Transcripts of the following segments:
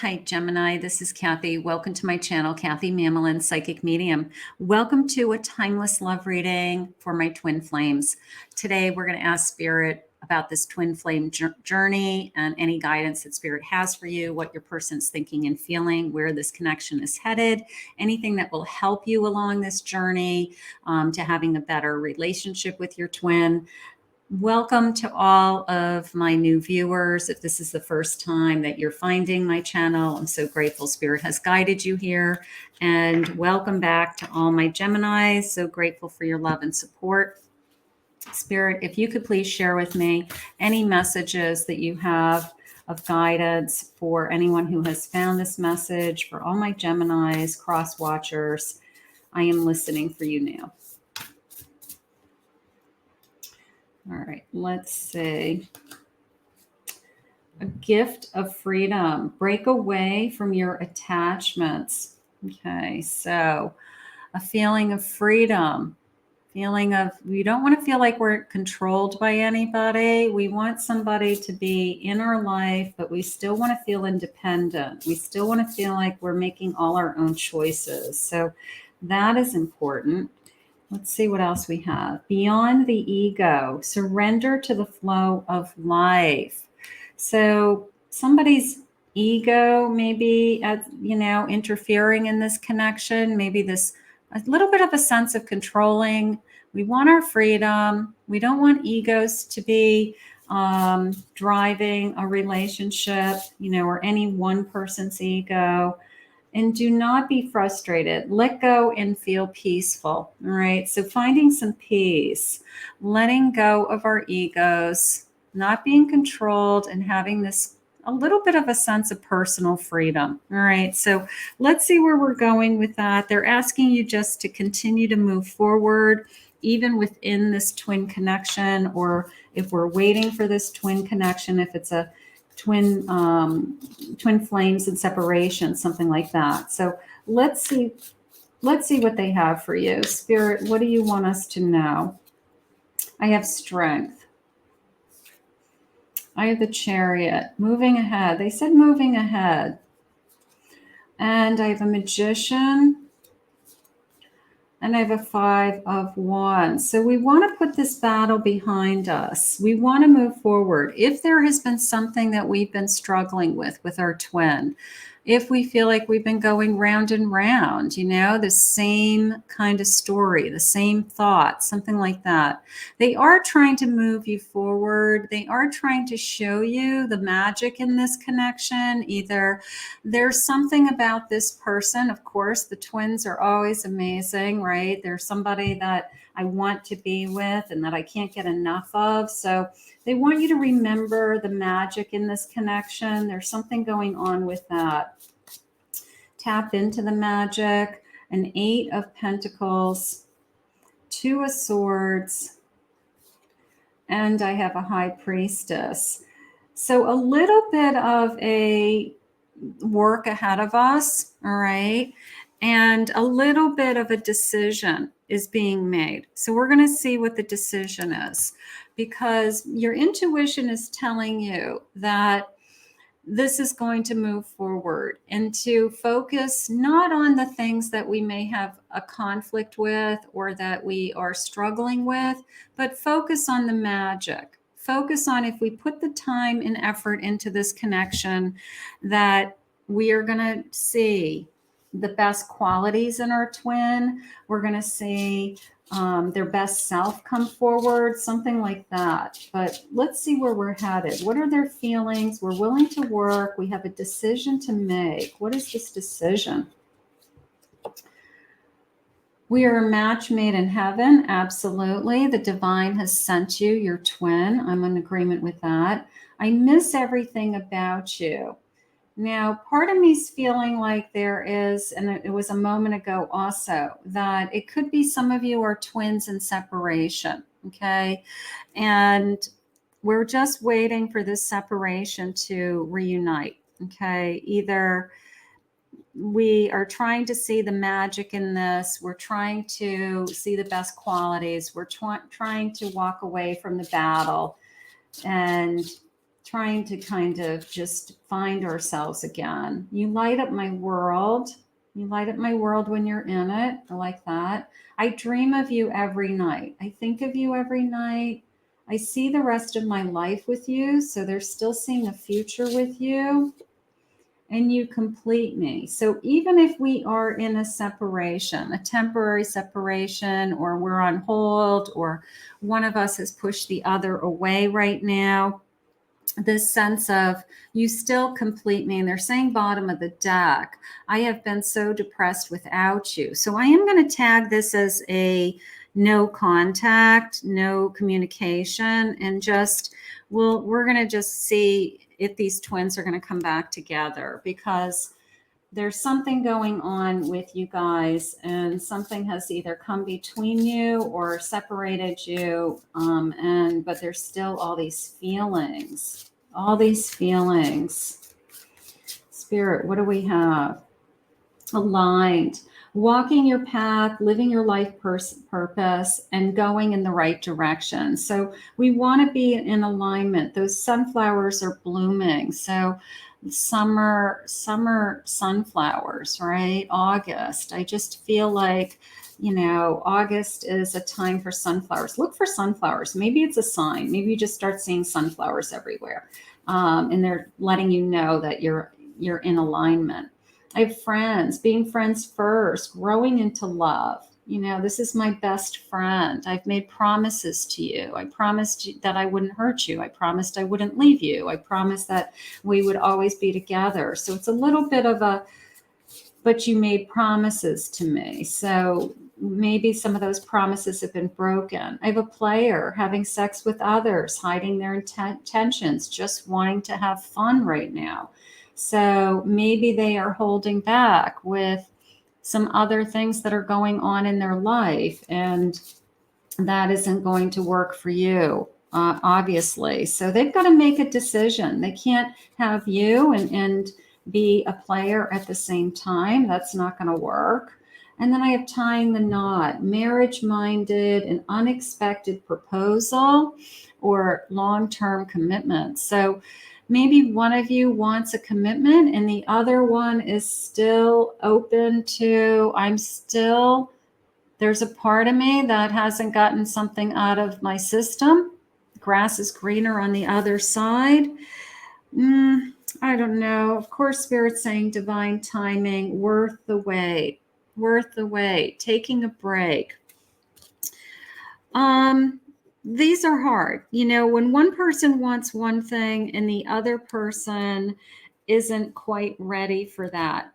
Hi, Gemini. This is Kathy. Welcome to my channel, Kathy Mamolen, Psychic Medium. Welcome to a timeless love reading for my twin flames. Today, we're going to ask Spirit about this twin flame journey and any guidance that Spirit has for you, what your person's thinking and feeling, where this connection is headed, anything that will help you along this journey to having a better relationship with your twin. Welcome to all of my new viewers. If this is the first time that you're finding my channel, I'm so grateful Spirit has guided you here. And welcome back to all my Geminis. So grateful for your love and support. Spirit, if you could please share with me any messages that you have of guidance for anyone who has found this message, for all my Geminis, cross watchers. I am listening for you now. All right, let's see. A gift of freedom. Break away from your attachments. Okay, so a feeling of freedom. Feeling of, we don't want to feel like we're controlled by anybody. We want somebody to be in our life, but we still want to feel independent. We still want to feel like we're making all our own choices. So that is important. Let's see what else we have. Beyond the ego, surrender to the flow of life. So somebody's ego may be, interfering in this connection. Maybe this a little bit of a sense of controlling. We want our freedom. We don't want egos to be driving a relationship, or any one person's ego. And do not be frustrated. Let go and feel peaceful. All right. So finding some peace, letting go of our egos, not being controlled, and having this a little bit of a sense of personal freedom. All right. So let's see where we're going with that. They're asking you just to continue to move forward, even within this twin connection, or if we're waiting for this twin connection, if it's a twin flames and separation, something like that. So let's see what they have for you. Spirit, what do you want us to know? I have strength. I have the Chariot, moving ahead. They said moving ahead. And I have a Magician. And I have a 5 of Wands. So we want to put this battle behind us. We want to move forward. If there has been something that we've been struggling with our twin, if we feel like we've been going round and round, the same kind of story, the same thought, something like that. They are trying to move you forward. They are trying to show you the magic in this connection. Either there's something about this person. Of course, the twins are always amazing, right? They're somebody that I want to be with and that I can't get enough of. So they want you to remember the magic in this connection. There's something going on with that. Tap into the magic. An 8 of Pentacles, 2 of Swords, and I have a High Priestess. So a little bit of a work ahead of us, all right? And a little bit of a decision is being made. So we're going to see what the decision is, because your intuition is telling you that this is going to move forward, and to focus not on the things that we may have a conflict with or that we are struggling with, but focus on the magic. Focus on, if we put the time and effort into this connection, that we are going to see the best qualities in our twin. We're going to see their best self come forward, something like that. But let's see where we're headed. What are their feelings? We're willing to work. We have a decision to make. What is this decision? We are a match made in heaven. Absolutely. The divine has sent you your twin. I'm in agreement with that. I miss everything about you. Now, part of me is feeling like there is, and it was a moment ago also, that it could be some of you are twins in separation, okay? And we're just waiting for this separation to reunite, okay? Either we are trying to see the magic in this, we're trying to see the best qualities, we're trying to walk away from the battle, and trying to kind of just find ourselves again. You light up my world. You light up my world when you're in it. I like that. I dream of you every night. I think of you every night. I see the rest of my life with you. So they're still seeing a future with you. And you complete me. So even if we are in a separation, a temporary separation, or we're on hold, or one of us has pushed the other away right now, this sense of you still complete me. And they're saying bottom of the deck, I have been so depressed without you. So I am going to tag this as a no contact, no communication, and just we're going to just see if these twins are going to come back together, because there's something going on with you guys, and something has either come between you or separated you. But there's still all these feelings. Spirit, what do we have? Aligned, walking your path, living your life purpose, and going in the right direction. So we want to be in alignment. Those sunflowers are blooming. So summer sunflowers, right? August. I just feel like, August is a time for sunflowers. Look for sunflowers. Maybe it's a sign. Maybe you just start seeing sunflowers everywhere. And they're letting you know that you're in alignment. I have friends, being friends first, growing into love. This is my best friend. I've made promises to you. I promised you that I wouldn't hurt you. I promised I wouldn't leave you. I promised that we would always be together. So it's a little bit of but you made promises to me. So maybe some of those promises have been broken. I have a player having sex with others, hiding their intentions, just wanting to have fun right now. So maybe they are holding back with some other things that are going on in their life, and that isn't going to work for you, obviously. So they've got to make a decision. They can't have you and be a player at the same time. That's not going to work. And then I have tying the knot, marriage-minded, an unexpected proposal, or long-term commitment. So maybe one of you wants a commitment and the other one is still open to, there's a part of me that hasn't gotten something out of my system. Grass is greener on the other side. I don't know. Of course, Spirit's saying divine timing, worth the wait, taking a break. These are hard. When one person wants one thing and the other person isn't quite ready for that,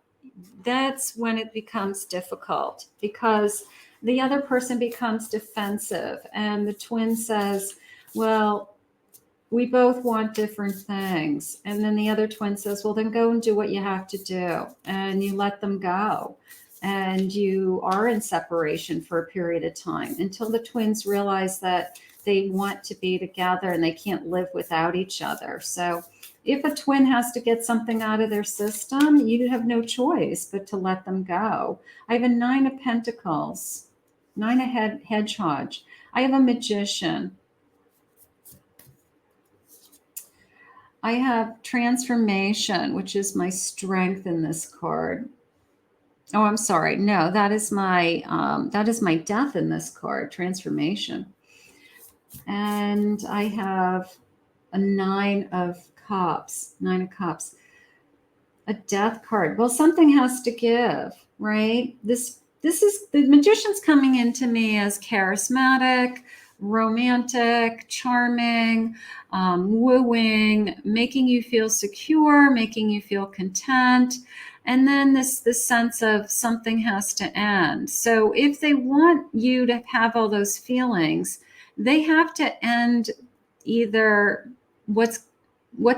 that's when it becomes difficult, because the other person becomes defensive and the twin says, well, we both want different things. And then the other twin says, well, then go and do what you have to do. And you let them go. And you are in separation for a period of time until the twins realize that they want to be together and they can't live without each other. So if a twin has to get something out of their system, you have no choice but to let them go. I have a 9 of Pentacles, 9 of Hedgehog. I have a Magician. I have Transformation, which is my strength in this card. Oh, I'm sorry. No, that is my Death in this card, Transformation. And I have a 9 of Cups, a Death card. Well, something has to give, right? This is the Magician's coming into me as charismatic, romantic, charming, wooing, making you feel secure, making you feel content. And then this sense of something has to end. So if they want you to have all those feelings, they have to end either what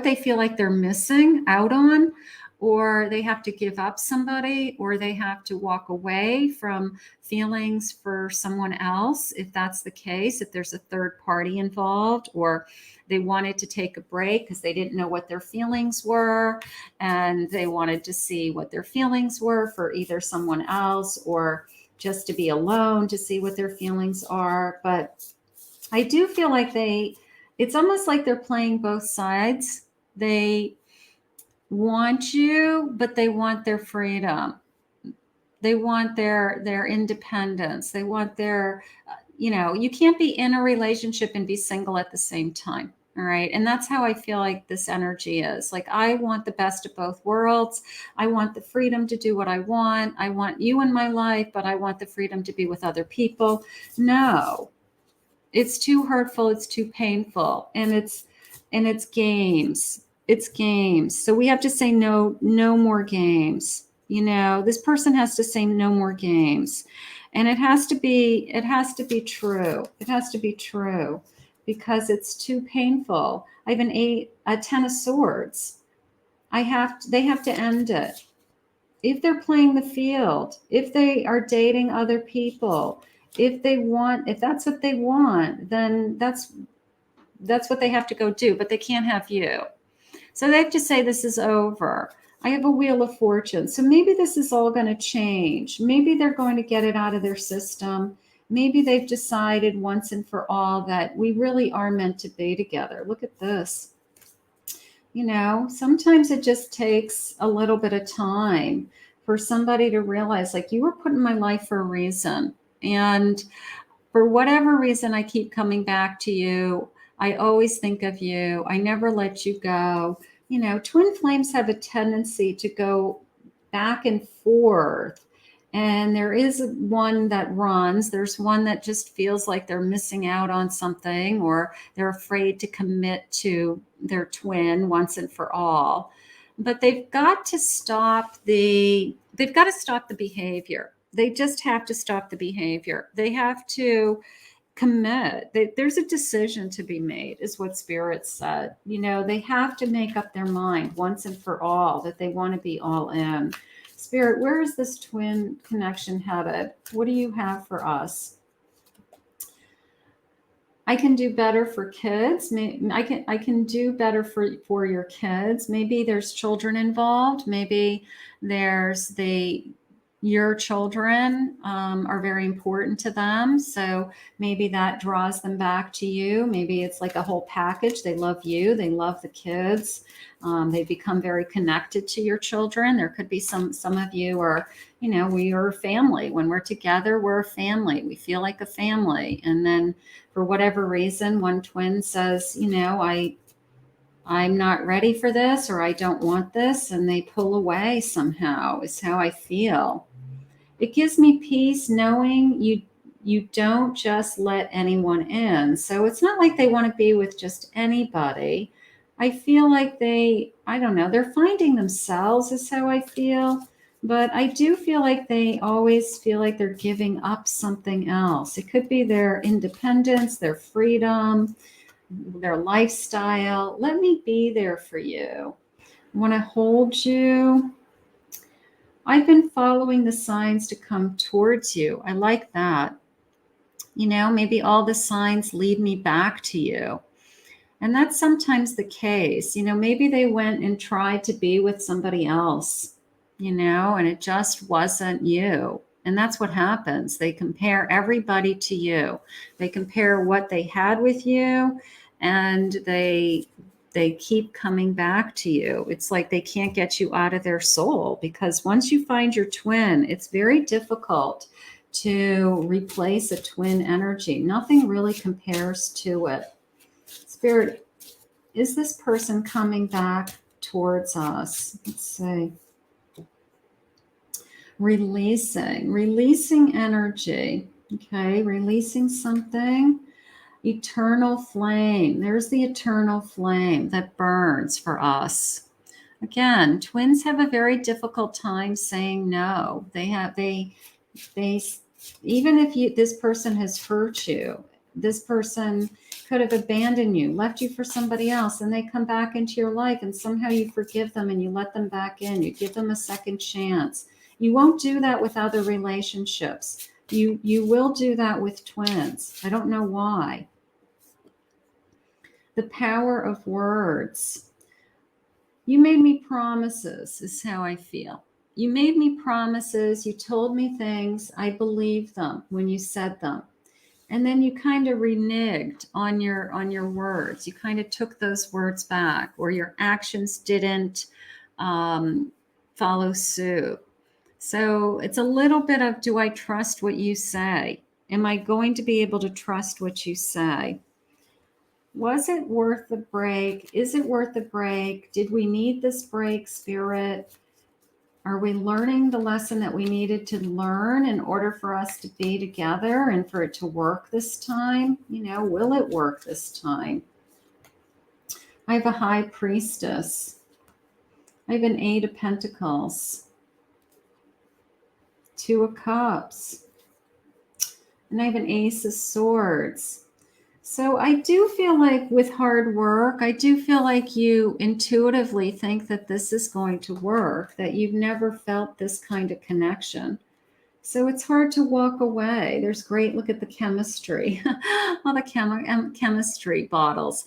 they feel like they're missing out on, or they have to give up somebody, or they have to walk away from feelings for someone else, if that's the case, if there's a third party involved, or they wanted to take a break because they didn't know what their feelings were, and they wanted to see what their feelings were for either someone else or just to be alone to see what their feelings are. But I do feel like it's almost like they're playing both sides. They want you, but they want their freedom. They want their independence. They want their, you can't be in a relationship and be single at the same time. All right. And that's how I feel like this energy is. Like, I want the best of both worlds. I want the freedom to do what I want. I want you in my life, but I want the freedom to be with other people. No, it's too hurtful. It's too painful. And it's games. It's games. So we have to say no, no more games. This person has to say no more games. And it has to be true. It has to be true because it's too painful. I have a 10 of swords. They have to end it. If they're playing the field, if they are dating other people, if that's what they want, then that's what they have to go do, but they can't have you. So they have to say, this is over. I have a wheel of fortune. So maybe this is all going to change. Maybe they're going to get it out of their system. Maybe they've decided once and for all that we really are meant to be together. Look at this. Sometimes it just takes a little bit of time for somebody to realize, like, you were put in my life for a reason. And for whatever reason, I keep coming back to you. I always think of you. I never let you go. Twin flames have a tendency to go back and forth. And there is one that runs. There's one that just feels like they're missing out on something, or they're afraid to commit to their twin once and for all. But they've got to stop the behavior. They just have to stop the behavior. They have to commit. There's a decision to be made, is what Spirit said. They have to make up their mind once and for all that they want to be all in. Spirit, where is this twin connection headed? What do you have for us? I can do better for kids. I can do better for your kids. Maybe there's children involved. Maybe there's your children are very important to them. So maybe that draws them back to you. Maybe it's like a whole package. They love you. They love the kids. They become very connected to your children. There could be some of you are, we are a family. When we're together, we're a family. We feel like a family. And then for whatever reason, one twin says, I'm not ready for this, or I don't want this, and they pull away somehow, is how I feel. It gives me peace knowing you don't just let anyone in. So it's not like they want to be with just anybody. I feel like they're finding themselves, is how I feel. But I do feel like they always feel like they're giving up something else. It could be their independence, their freedom, their lifestyle. Let me be there for you. I want to hold you. I've been following the signs to come towards you. I like that. Maybe all the signs lead me back to you. And that's sometimes the case. Maybe they went and tried to be with somebody else, and it just wasn't you. And that's what happens. They compare everybody to you. They compare what they had with you, and they keep coming back to you. It's like they can't get you out of their soul, because once you find your twin, it's very difficult to replace a twin energy. Nothing really compares to it. Spirit, is this person coming back towards us? Let's see. Releasing energy. Okay, releasing something. Eternal flame. There's the eternal flame that burns for us. Again, twins have a very difficult time saying no. They even if this person has hurt you, this person could have abandoned you, left you for somebody else, and they come back into your life, and somehow you forgive them and you let them back in. You give them a second chance. You won't do that with other relationships. You will do that with twins. I don't know why. The power of words. You made me promises, is how I feel. You made me promises. You told me things. I believed them when you said them. And then you kind of reneged on your words. You kind of took those words back, or your actions didn't follow suit. So it's a little bit of, do I trust what you say? Am I going to be able to trust what you say? Was it worth the break? Is it worth the break? Did we need this break, Spirit? Are we learning the lesson that we needed to learn in order for us to be together and for it to work this time? You know, will it work this time? I have a High Priestess. I have an 8 of Pentacles. 2 of Cups. And I have an Ace of Swords. So I do feel like with hard work, I do feel like you intuitively think that this is going to work, that you've never felt this kind of connection. So it's hard to walk away. There's great, look at the chemistry, all the chemistry bottles.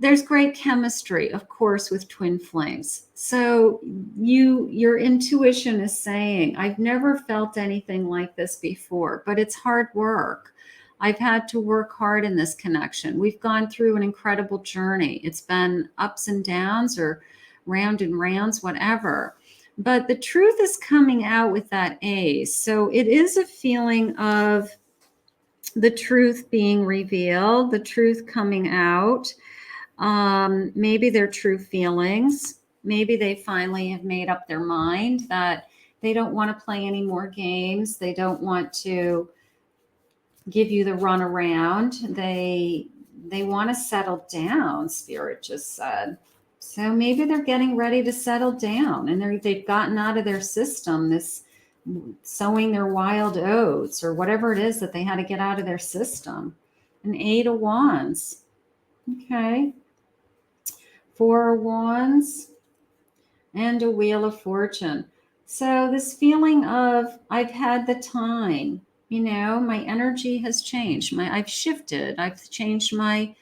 There's great chemistry, of course, with twin flames. So your intuition is saying, I've never felt anything like this before, but it's hard work. I've had to work hard in this connection. We've gone through an incredible journey. It's been ups and downs or round and rounds, whatever. But the truth is coming out with that Ace. So it is a feeling of the truth being revealed, the truth coming out. Maybe their true feelings. Maybe they finally have made up their mind that they don't want to play any more games. They don't want to give you the run around. They want to settle down, Spirit just said. So maybe they're getting ready to settle down, and they've gotten out of their system this sowing their wild oats or whatever it is that they had to get out of their system. An 8 of Wands. Okay. 4 of Wands and a Wheel of Fortune. So this feeling of, I've had the time, you know, my energy has changed. I've shifted. I've changed my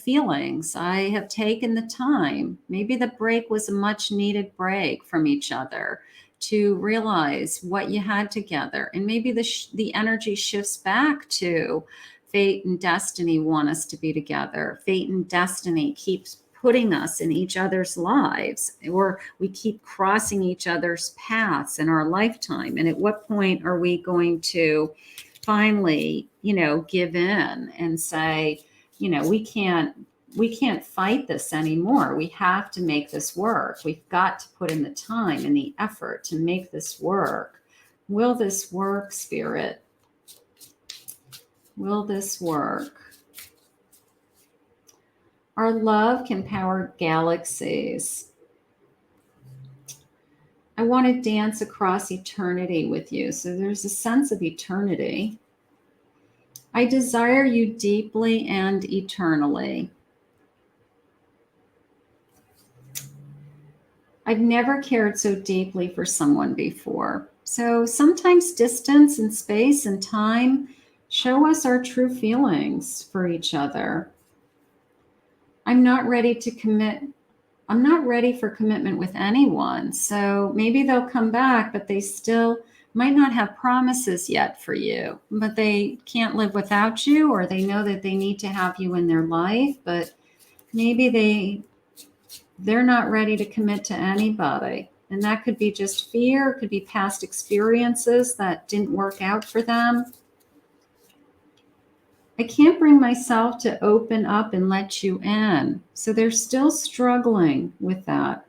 feelings. I have taken the time. Maybe the break was a much needed break from each other to realize what you had together. And maybe the energy shifts back to fate and destiny want us to be together. Fate and destiny keeps putting us in each other's lives, or we keep crossing each other's paths in our lifetime. And at what point are we going to finally, you know, give in and say, you know, we can't fight this anymore. We have to make this work. We've got to put in the time and the effort to make this work. Will this work, Spirit? Will this work? Our love can power galaxies. I want to dance across eternity with you. So there's a sense of eternity. I desire you deeply and eternally. I've never cared so deeply for someone before. So sometimes distance and space and time show us our true feelings for each other. I'm not ready to commit. I'm not ready for commitment with anyone. So maybe they'll come back, but they still might not have promises yet for you, but they can't live without you, or they know that they need to have you in their life, but maybe they're not ready to commit to anybody. And that could be just fear. It could be past experiences that didn't work out for them. I can't bring myself to open up and let you in. So they're still struggling with that.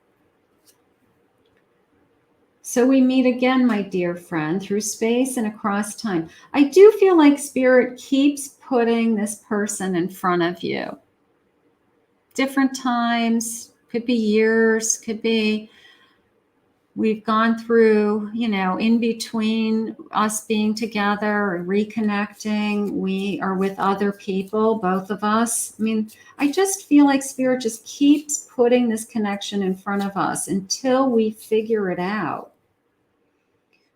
So we meet again, my dear friend, through space and across time. I do feel like Spirit keeps putting this person in front of you. Different times, could be years, could be we've gone through, you know, in between us being together and reconnecting, we are with other people, both of us. I mean, I just feel like Spirit just keeps putting this connection in front of us until we figure it out.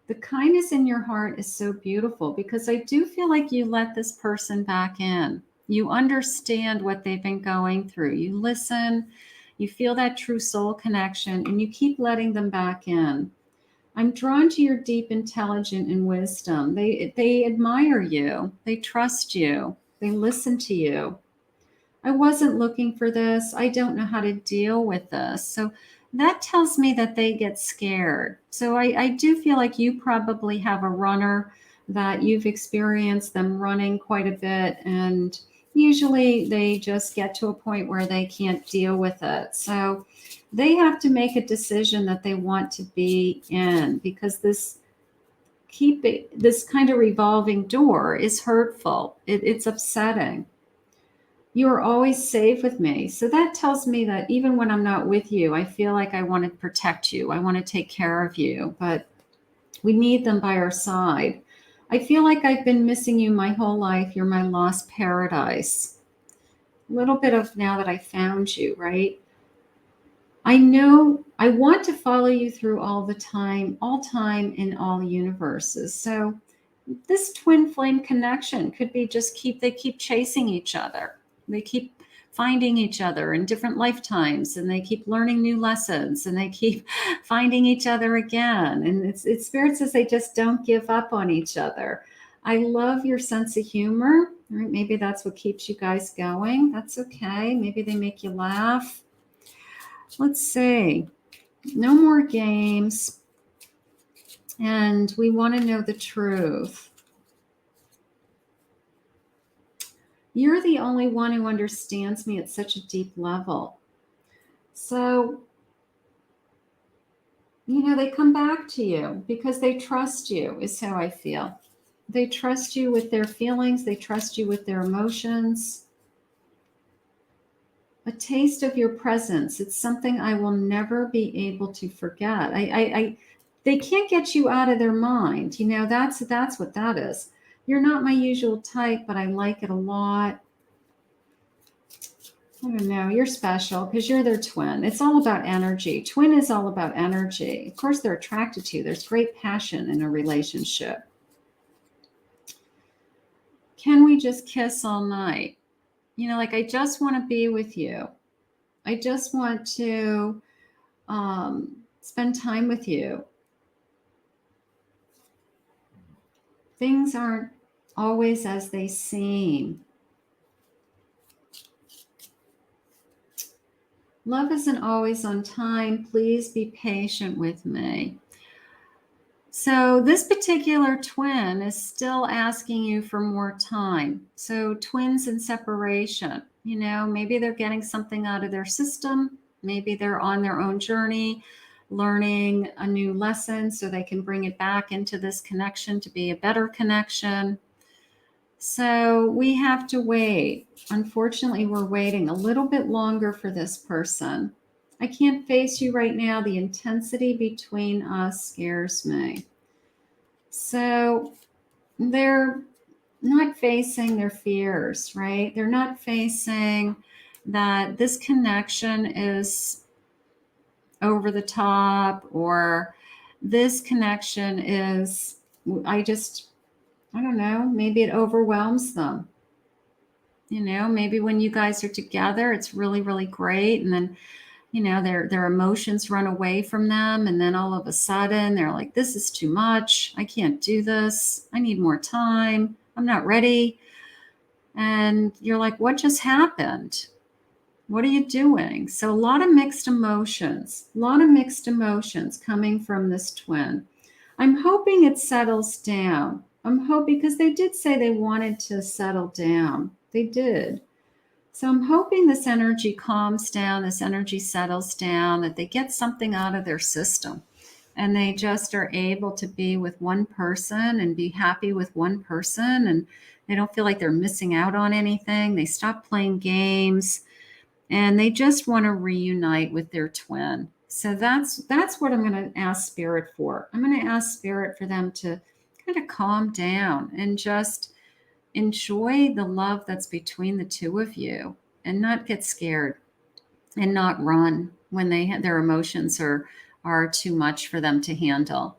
The kindness in your heart is so beautiful because I do feel like you let this person back in. You understand what they've been going through. You listen. You feel that true soul connection and you keep letting them back in. I'm drawn to your deep intelligence and wisdom. They admire you. They trust you. They listen to you. I wasn't looking for this. I don't know how to deal with this. So that tells me that they get scared. So I do feel like you probably have a runner that you've experienced them running quite a bit. And usually they just get to a point where they can't deal with it. So they have to make a decision that they want to be in, because this kind of revolving door is hurtful. It's upsetting. You are always safe with me. So that tells me that even when I'm not with you, I feel like I want to protect you. I want to take care of you, but we need them by our side. I feel like I've been missing you my whole life. You're my lost paradise. A little bit of now that I found you, right? I know I want to follow you through all time in all universes. So this twin flame connection could be they keep chasing each other. They keep finding each other in different lifetimes, and they keep learning new lessons, and they keep finding each other again. And it's Spirit says they just don't give up on each other. I love your sense of humor. Right? Maybe that's what keeps you guys going. That's okay. Maybe they make you laugh. Let's see. No more games. And we want to know the truth. You're the only one who understands me at such a deep level. So, they come back to you because they trust you, is how I feel. They trust you with their feelings. They trust you with their emotions. A taste of your presence. It's something I will never be able to forget. They can't get you out of their mind. That's what that is. You're not my usual type, but I like it a lot. I don't know. You're special because you're their twin. It's all about energy. Twin is all about energy. Of course, they're attracted to you. There's great passion in a relationship. Can we just kiss all night? I just want to be with you. I just want to spend time with you. Things aren't always as they seem. Love isn't always on time. Please be patient with me. So this particular twin is still asking you for more time. So twins in separation, maybe they're getting something out of their system. Maybe they're on their own journey, learning a new lesson so they can bring it back into this connection to be a better connection. So we have to wait. Unfortunately, we're waiting a little bit longer for this person. I can't face you right now. The intensity between us scares me. So they're not facing their fears, right? They're not facing that this connection is over the top, or this connection is, I don't know, maybe it overwhelms them. Maybe when you guys are together, it's really, really great. And then, their emotions run away from them. And then all of a sudden they're like, this is too much. I can't do this. I need more time. I'm not ready. And you're like, what just happened? What are you doing? So a lot of mixed emotions coming from this twin. I'm hoping it settles down. I'm hoping, because they did say they wanted to settle down. They did. So I'm hoping this energy calms down, this energy settles down, that they get something out of their system and they just are able to be with one person and be happy with one person, and they don't feel like they're missing out on anything. They stop playing games and they just want to reunite with their twin. So that's what I'm going to ask Spirit for. I'm going to ask Spirit for them to kind of calm down and just enjoy the love that's between the two of you, and not get scared and not run when their emotions are too much for them to handle.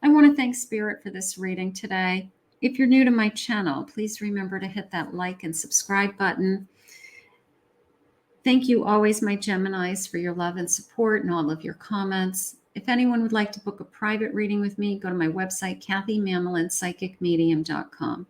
I want to thank Spirit for this reading today. If you're new to my channel, please remember to hit that like and subscribe button. Thank you always, my Geminis, for your love and support and all of your comments. if anyone would like to book a private reading with me, go to my website, KathyMamolenPsychicMedium.com.